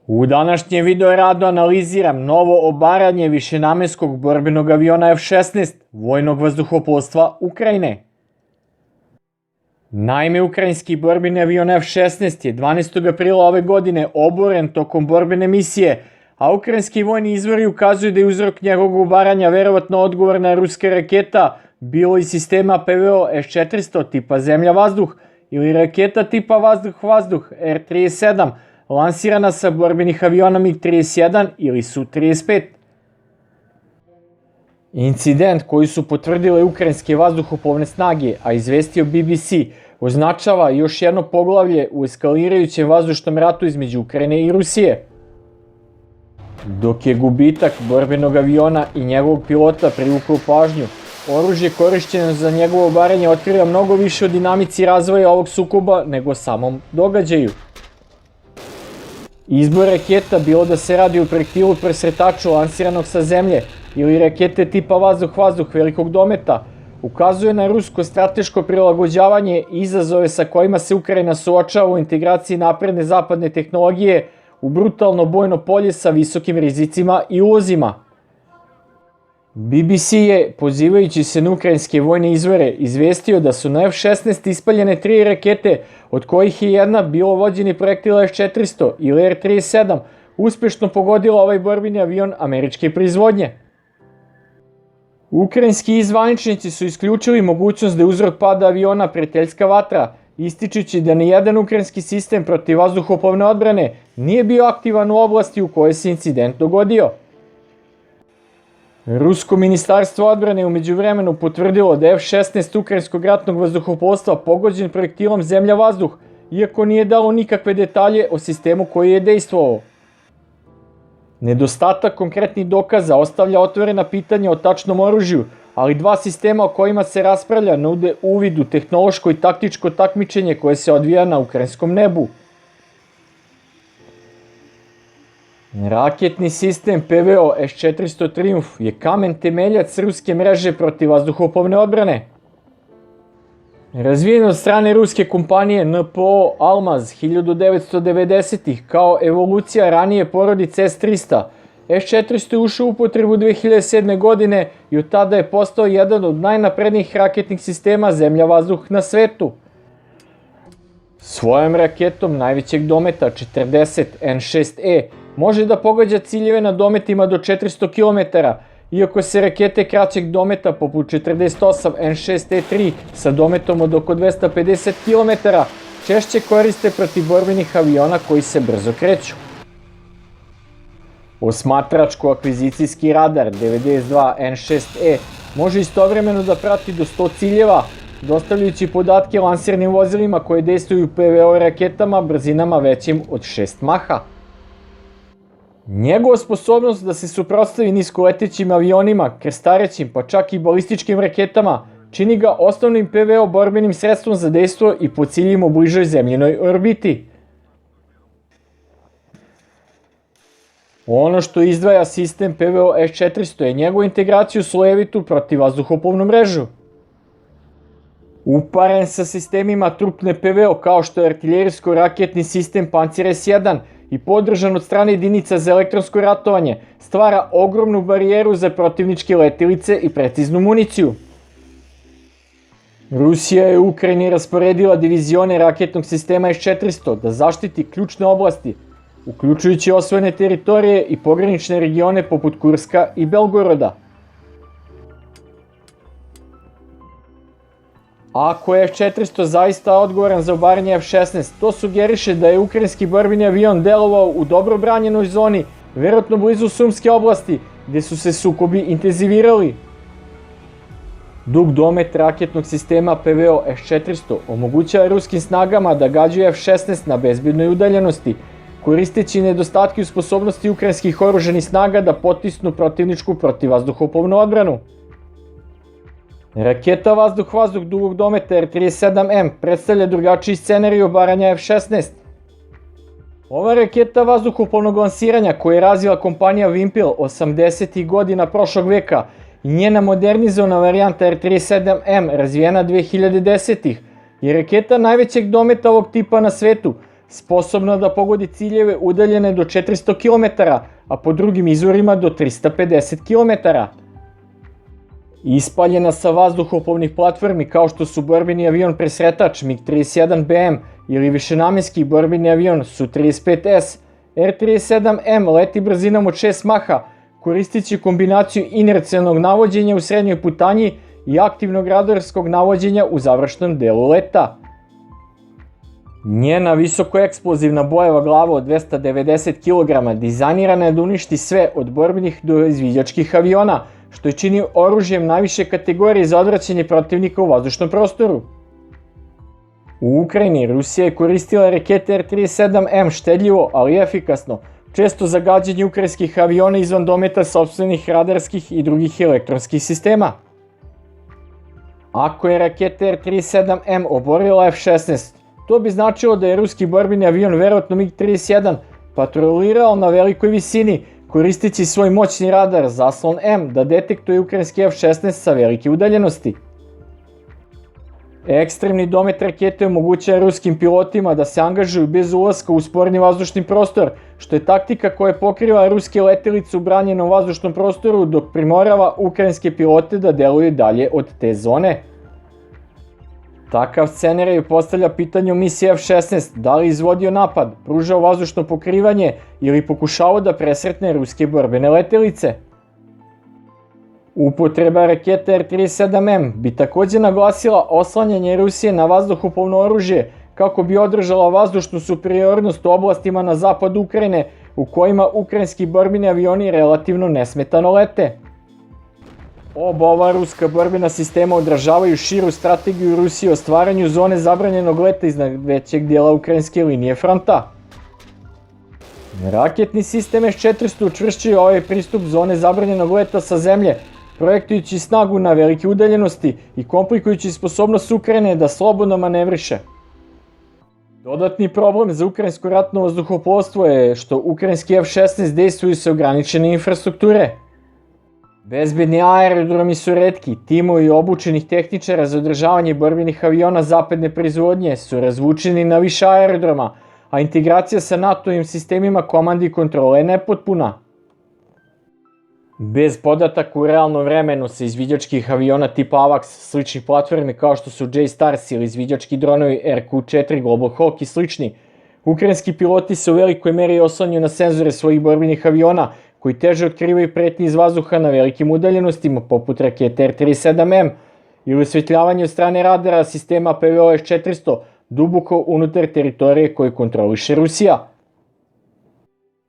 U današnjem video radu analiziram novo obaranje višenamenskog borbenog aviona F-16 vojnog vazduhoplovstva Ukrajine. Naime, ukrajinski borbeni avion F-16 je 12. aprila ove godine oboren tokom borbene misije, a ukrajinski vojni izvori ukazuju da je uzrok njegovog obaranja verovatno odgovorna ruska raketa, bilo iz sistema PVO S-400 tipa zemlja-vazduh ili raketa tipa vazduh-vazduh R-37, lansirana sa borbenih aviona MiG-31 ili Su-35. Incident koji su potvrdile ukrajinske vazduhoplovne snage, a izvestio BBC, označava još jedno poglavlje u eskalirajućem vazdušnom ratu između Ukrajine i Rusije. Dok je gubitak borbenog aviona i njegovog pilota privukao pažnju, oružje korišćeno za njegovo obaranje otkriva mnogo više o dinamici razvoja ovog sukoba nego o samom događaju. Izbor raketa, bilo da se radi o projektilu presretaču lansiranog sa zemlje ili rakete tipa vazduh-vazduh velikog dometa, ukazuje na rusko strateško prilagođavanje i izazove sa kojima se Ukrajina suočava u integraciji napredne zapadne tehnologije u brutalno bojno polje sa visokim rizicima i ulozima. BBC je, pozivajući se na ukrajinske vojne izvore, izvestio da su na F-16 ispaljene 3 rakete, od kojih je jedna bilo vođeni projektil S-400 ili R-37, uspešno pogodila ovaj borbeni avion američke proizvodnje. Ukrajinski zvaničnici su isključili mogućnost da je uzrok pada aviona prijateljska vatra, ističući da nijedan ukrajinski sistem protiv vazduhoplovne odbrane nije bio aktivan u oblasti u kojoj se incident dogodio. Rusko ministarstvo odbrane umeđu vremenu potvrdilo da je F-16 ukrajinskog ratnog vazduhoplovstva pogođen projektilom zemlja-vazduh, iako nije dalo nikakve detalje o sistemu koji je dejstvovao. Nedostatak konkretnih dokaza ostavlja otvorena pitanja o tačnom oružju, ali 2 sistema o kojima se raspravlja nude uvid u tehnološko i taktičko takmičenje koje se odvija na ukrajinskom nebu. Raketni sistem PVO S-400 Triumf je kamen temeljac ruske mreže protiv vazduhoplovne odbrane. Razvijen od strane ruske kompanije NPO Almaz 1990-ih kao evolucija ranije porodice S-300, S-400 je ušao u upotrebu 2007. godine i od tada je postao jedan od najnaprednijih raketnih sistema zemlja-vazduh na svetu. Svojom raketom najvećeg dometa 40 N-6E može da pogađa ciljeve na dometima do 400 km, iako se rakete kraćeg dometa poput 48 N-6E3 sa dometom od oko 250 km češće koriste protiv borbenih aviona koji se brzo kreću. Osmatračko-akvizicijski radar 92 N-6E može istovremeno da prati do 100 ciljeva, dostavljajući podatke lansirnim vozilima koje dejstvuju PVO raketama brzinama većim od 6 maha. Njegova sposobnost da se suprotstavi niskoletećim avionima, krstarećim pa čak i balističkim raketama čini ga osnovnim PVO borbenim sredstvom za dejstvo i po ciljima u bližoj zemljinoj orbiti. Ono što izdvaja sistem PVO S-400 je njegovu integraciju u slojevitu protivvazduhoplovnu mrežu. Uparen sa sistemima trupne PVO kao što je artiljerijsko-raketni sistem Pancir S-1 i podržan od strane jedinica za elektronsko ratovanje, stvara ogromnu barijeru za protivničke letelice i preciznu municiju. Rusija je u Ukrajini rasporedila divizione raketnog sistema S-400 da zaštiti ključne oblasti, uključujući osvojene teritorije i pogranične regione poput Kurska i Belgoroda. Ako je F-400 zaista odgovoran za obaranje F-16, to sugeriše da je ukrajinski borbeni avion delovao u dobro branjenoj zoni, verovatno blizu Sumske oblasti, gde su se sukobi intenzivirali. Dug domet raketnog sistema PVO S-400 omogućava ruskim snagama da gađaju F-16 na bezbednoj udaljenosti, koristeći nedostatke u sposobnosti ukrajinskih oružanih snaga da potisnu protivničku protivvazduhoplovnu odbranu. Raketa vazduh-vazduh dugog dometa R-37M predstavlja drugačiji scenarij obaranja F-16. Ova raketa vazduhoplovnog lansiranja koju je razvila kompanija Vimpel 80. godina prošlog veka i njena modernizovana varijanta R-37M razvijena 2010. je raketa najvećeg dometa ovog tipa na svetu, sposobna da pogodi ciljeve udaljene do 400 km, a po drugim izvorima do 350 km. Ispaljena sa vazduhoplovnih platformi kao što su borbeni avion presretač MiG-31BM ili višenamenski borbeni avion Su-35S, R-37M leti brzinom od 6 maha, koristeći kombinaciju inercijalnog navođenja u srednjoj putanji i aktivnog radarskog navođenja u završnom delu leta. Njena visokoeksplozivna bojeva glava od 290 kg dizajnirana je da uništi sve od borbenih do izviđačkih aviona, što je čini oružjem najviše kategorije za odvraćanje protivnika u vazdušnom prostoru. U Ukrajini Rusija je koristila rakete R-37M štedljivo, ali efikasno, često za gađanje ukrajinskih aviona izvan dometa sopstvenih radarskih i drugih elektronskih sistema. Ako je raketa R-37M oborila F-16, to bi značilo da je ruski borbeni avion, verovatno MiG-31, patrolirao na velikoj visini, koristeći svoj moćni radar Zaslon M da detektuje ukrajinski F-16 sa velike udaljenosti. Ekstremni domet rakete omogućava ruskim pilotima da se angažuju bez ulaska u sporedni vazdušni prostor, što je taktika koja pokriva ruske letelice u branjenom vazdušnom prostoru dok primorava ukrajinske pilote da deluju dalje od te zone. Takav scenarij postavlja pitanje o misiji F-16, da li izvodio napad, pružao vazdušno pokrivanje ili pokušavao da presretne ruske borbene letelice. Upotreba rakete R-37M bi takođe naglasila oslanjanje Rusije na vazduhoplovno oružje kako bi održala vazdušnu superiornost u oblastima na zapadu Ukrajine u kojima ukrajinski borbeni avioni relativno nesmetano lete. Oba ova ruska borbena sistema odražavaju širu strategiju Rusije o stvaranju zone zabranjenog leta iznad većeg dijela ukrajinske linije fronta. Raketni sistem S-400 učvršćuje ovaj pristup zone zabranjenog leta sa zemlje, projektujući snagu na velike udaljenosti i komplikujući sposobnost Ukrajine da slobodno manevriše. Dodatni problem za ukrajinsko ratno vazduhoplovstvo je što ukrajinski F-16 dejstvuju sa ograničene infrastrukture. Bezbedni aerodromi su retki, timovi obučenih tehničara za održavanje borbenih aviona zapadne proizvodnje su razvučeni na više aerodroma, a integracija sa NATO-ovim sistemima komandi i kontrole je nepotpuna. Bez podataka u realnom vremenu sa izviđačkih aviona tipa AWACS, sličnih platformi kao što su J-Stars ili izviđački dronovi RQ-4, Global Hawk i slični, ukrajinski piloti se u velikoj meri oslanjaju na senzore svojih borbenih aviona koji teže otkrivaju pretnje iz vazduha na velikim udaljenostima poput rakete R-37M ili osvetljavanje od strane radara sistema PVO S-400 duboko unutar teritorije koju kontroliše Rusija.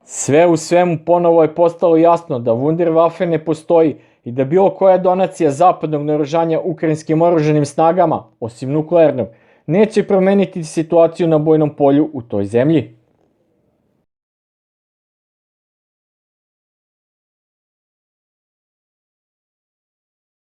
Sve u svemu ponovo je postalo jasno da Wunderwaffe ne postoji i da bilo koja donacija zapadnog naoružanja ukrajinskim oružanim snagama, osim nuklearnog, neće promeniti situaciju na bojnom polju u toj zemlji.